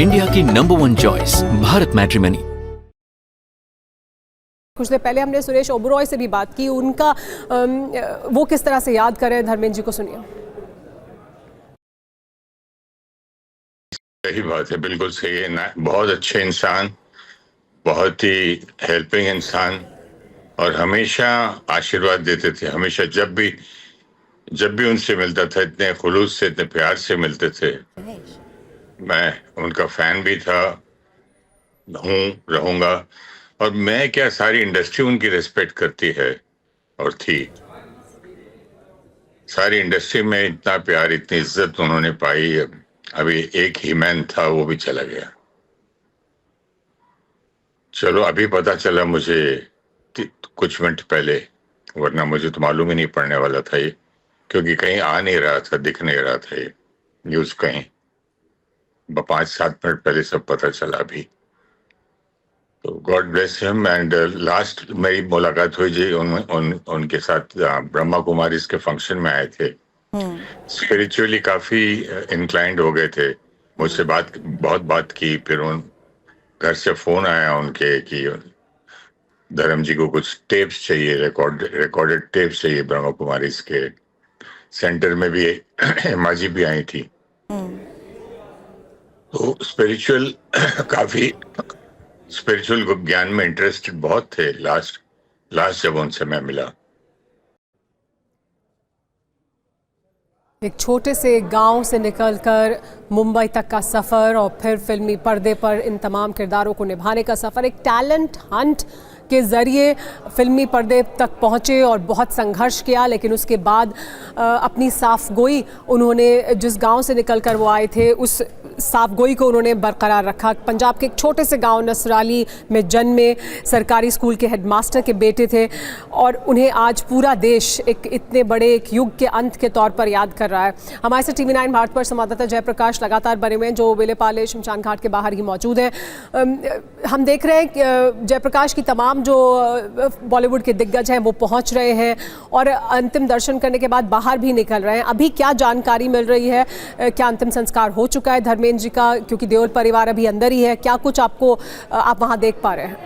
India की number 1 choice Bharat matrimony. कुछ देर पहले हमने सुरेश ओबरॉय से भी बात की, उनका वो किस तरह से याद करें धर्मेंद्र जी को, सुनिए। सही बात है, बिल्कुल सही है ना। बहुत अच्छे इंसान, बहुत ही हेल्पिंग इंसान और हमेशा आशीर्वाद देते थे। हमेशा जब भी उनसे मिलता था, इतने खुलूस से, इतने प्यार से मिलते थे। मैं उनका फैन भी था, हूँ, रहूंगा। और मैं क्या, सारी इंडस्ट्री उनकी रिस्पेक्ट करती है और थी। सारी इंडस्ट्री में इतना प्यार, इतनी इज्जत उन्होंने पाई। अभी एक ही मैन था, वो भी चला गया। चलो अभी पता चला मुझे कुछ मिनट पहले, वरना मुझे तो मालूम ही नहीं पड़ने वाला था ये, क्योंकि कहीं आ नहीं रहा था, दिख नहीं रहा था ये न्यूज कहीं। 5-7 मिनट पहले सब पता चला अभी। तो God bless him. And last मेरी मुलाकात हुई जी उनके साथ ब्रह्मा कुमारीज के फंक्शन में आए थे। स्पिरिचुअली काफी इंक्लाइंड हो गए थे। मुझसे बहुत बात की। फिर उन घर से फोन आया उनके कि धर्म जी को कुछ टेप्स चाहिए, रिकॉर्डेड टेप्स चाहिए ब्रह्मा कुमारीज के। सेंटर में भी एम्मा जी भी आई थी। तो स्पिरिचुअल काफी स्पिरिचुअल ज्ञान में इंटरेस्टेड बहुत थे। लास्ट जब उनसे मैं मिला। एक छोटे से गांव से निकलकर मुंबई तक का सफ़र और फिर फिल्मी पर्दे पर इन तमाम किरदारों को निभाने का सफ़र, एक टैलेंट हंट के ज़रिए फिल्मी पर्दे तक पहुँचे और बहुत संघर्ष किया। लेकिन उसके बाद अपनी साफगोई उन्होंने, जिस गांव से निकलकर वो आए थे, उस साफगोई को उन्होंने बरकरार रखा। पंजाब के एक छोटे से गांव नसराली में जन्मे, सरकारी स्कूल के हेडमास्टर के बेटे थे और उन्हें आज पूरा देश एक इतने बड़े एक युग के अंत के तौर पर याद कर रहा है। हमारे साथ TV9 भारत पर संवाददाता जयप्रकाश लगातार बने हुए हैं, जो विलेपाले शमशान घाट के बाहर ही मौजूद हैं। हम देख रहे हैं कि जयप्रकाश की तमाम जो बॉलीवुड के दिग्गज हैं वो पहुंच रहे हैं और अंतिम दर्शन करने के बाद बाहर भी निकल रहे हैं। अभी क्या जानकारी मिल रही है? क्या अंतिम संस्कार हो चुका है धर्मेंद्र जी का? क्योंकि देओल परिवार अभी अंदर ही है, क्या कुछ आप वहां देख पा रहे हैं?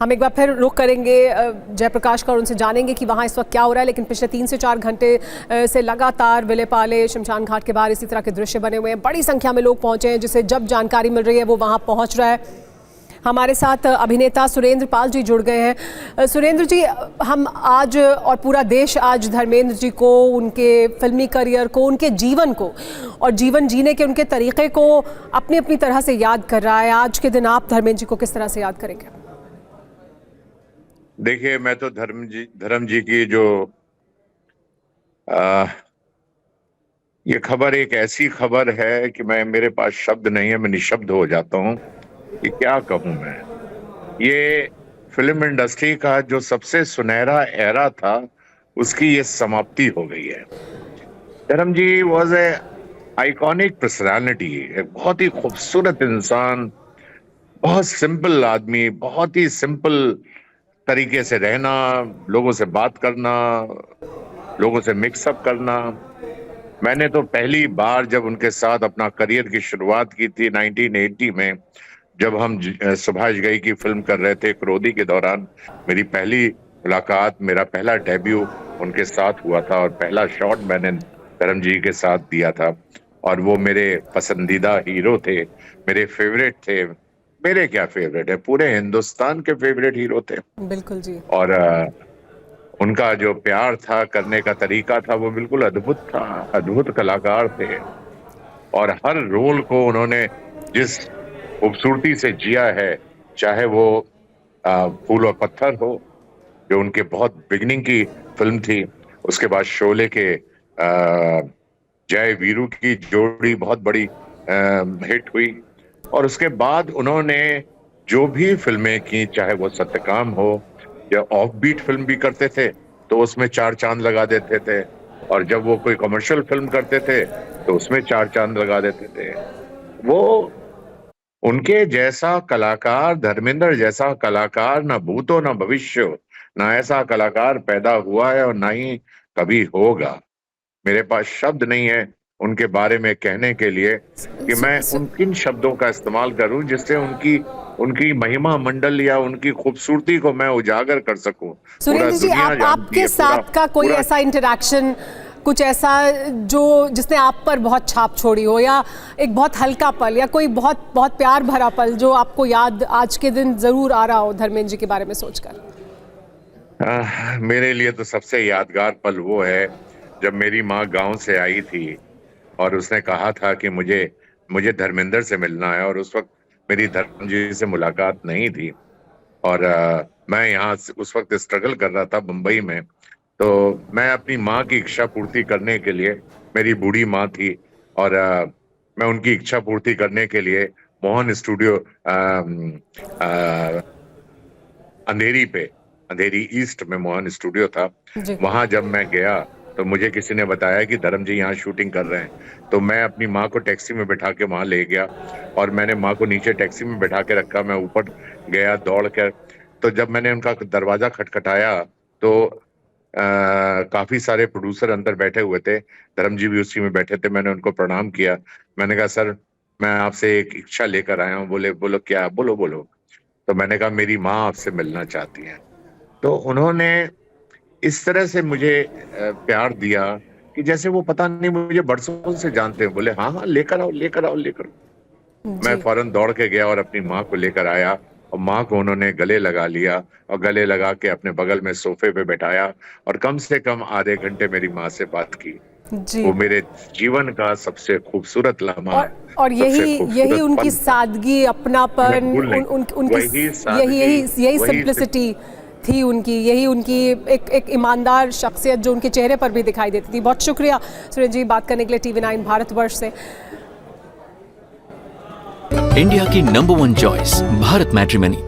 हम एक बार फिर रुख करेंगे जयप्रकाश का और उनसे जानेंगे कि वहाँ इस वक्त क्या हो रहा है। लेकिन पिछले 3 से 4 घंटे से लगातार विलेपाले शमशान घाट के बाहर इसी तरह के दृश्य बने हुए हैं। बड़ी संख्या में लोग पहुँचे हैं, जिसे जब जानकारी मिल रही है वो वहाँ पहुँच रहा है। हमारे साथ अभिनेता सुरेंद्र पाल जी जुड़ गए हैं। सुरेंद्र जी, हम आज और पूरा देश आज धर्मेंद्र जी को, उनके फिल्मी करियर को, उनके जीवन को और जीवन जीने के उनके तरीके को अपनी अपनी तरह से याद कर रहा है। आज के दिन आप धर्मेंद्र जी को किस तरह से याद करेंगे? देखिए, मैं तो धर्म जी की जो ये खबर एक ऐसी खबर है कि मेरे पास शब्द नहीं है। मैं निशब्द हो जाता हूँ कि क्या कहूँ मैं। ये फिल्म इंडस्ट्री का जो सबसे सुनहरा एरा था, उसकी ये समाप्ति हो गई है। धर्म जी वॉज ए आइकॉनिक पर्सनालिटी, एक बहुत ही खूबसूरत इंसान, बहुत सिंपल आदमी, बहुत ही सिंपल तरीके से रहना, लोगों से बात करना, लोगों से मिक्सअप करना। मैंने तो पहली बार जब उनके साथ अपना करियर की शुरुआत की थी 1980 में, जब हम सुभाष घई की फिल्म कर रहे थे क्रोधी के दौरान, मेरी पहली मुलाकात, मेरा पहला डेब्यू उनके साथ हुआ था और पहला शॉट मैंने धर्म जी के साथ दिया था। और वो मेरे पसंदीदा हीरो थे, मेरे फेवरेट थे। मेरे क्या फेवरेट है, पूरे हिंदुस्तान के फेवरेट हीरो थे। बिल्कुल जी। और उनका जो प्यार था, करने का तरीका था, वो बिल्कुल अद्भुत था। अद्भुत कलाकार थे और हर रोल को उन्होंने जिस खूबसूरती से जिया है, चाहे वो फूल और पत्थर हो, जो उनके बहुत बिगिनिंग की फिल्म थी, उसके बाद शोले के जय वीरू की जोड़ी बहुत बड़ी हिट हुई, और उसके बाद उन्होंने जो भी फिल्में की, चाहे वो सत्यकाम हो या ऑफ बीट फिल्म भी करते थे तो उसमें 4 चांद लगा देते थे, और जब वो कोई कमर्शियल फिल्म करते थे तो उसमें 4 चांद लगा देते थे। वो उनके जैसा कलाकार, धर्मेंद्र जैसा कलाकार ना भूतो ना भविष्य, ना ऐसा कलाकार पैदा हुआ है और ना ही कभी होगा। मेरे पास शब्द नहीं है उनके बारे में कहने के लिए कि मैं उन किन शब्दों का इस्तेमाल करूं जिससे उनकी महिमा मंडल या उनकी खूबसूरती को मैं उजागर कर सकूं। सुरेंद्र जी, आपके साथ का कोई ऐसा इंटरेक्शन, कुछ ऐसा जो जिसने आप पर बहुत छाप छोड़ी हो, या एक बहुत हल्का पल या कोई बहुत बहुत प्यार भरा पल जो आपको याद आज के दिन जरूर आ रहा हो धर्मेंद्र जी के बारे में सोचकर? मेरे लिए तो सबसे यादगार पल वो है जब मेरी माँ गांव से आई थी और उसने कहा था कि मुझे धर्मेंद्र से मिलना है, और उस वक्त मेरी धर्म जी से मुलाकात नहीं थी और मैं यहाँ उस वक्त स्ट्रगल कर रहा था मुंबई में। तो मैं अपनी माँ की इच्छा पूर्ति करने के लिए, मेरी बूढ़ी माँ थी और मैं उनकी इच्छा पूर्ति करने के लिए मोहन स्टूडियो अंधेरी ईस्ट में मोहन स्टूडियो था, वहां जब मैं गया तो मुझे किसी ने बताया कि धर्म जी यहाँ शूटिंग कर रहे हैं। तो मैं अपनी माँ को टैक्सी में बैठा के वहां ले गया और मैंने माँ को नीचे टैक्सी में बैठा के रखा, मैं ऊपर गया दौड़ कर। तो जब मैंने उनका दरवाजा खटखटाया तो काफी सारे प्रोड्यूसर अंदर बैठे हुए थे, धर्म जी भी उसी में बैठे थे। मैंने उनको प्रणाम किया, मैंने कहा सर मैं आपसे एक इच्छा लेकर आया हूँ। बोलो क्या? बोलो। तो मैंने कहा मेरी माँ आपसे मिलना चाहती है। तो उन्होंने इस तरह से मुझे प्यार दिया कि जैसे वो पता नहीं मुझे बरसों से जानते हैं। बोले हाँ लेकर आओ। मैं फौरन दौड़ के गया और अपनी माँ को लेकर आया और माँ को उन्होंने गले लगा लिया और गले लगा के अपने बगल में सोफे पे बैठाया और कम से कम आधे घंटे मेरी माँ से बात की। वो मेरे जीवन का सबसे खूबसूरत लम्हा है। और यही उनकी सादगी, अपनापन, यही सिंप्लिसिटी थी उनकी, यही उनकी एक ईमानदार शख्सियत जो उनके चेहरे पर भी दिखाई देती थी। बहुत शुक्रिया सुरेंद्र जी बात करने के लिए TV9 भारतवर्ष से। इंडिया की नंबर 1 चॉइस भारत मैट्रिमनी।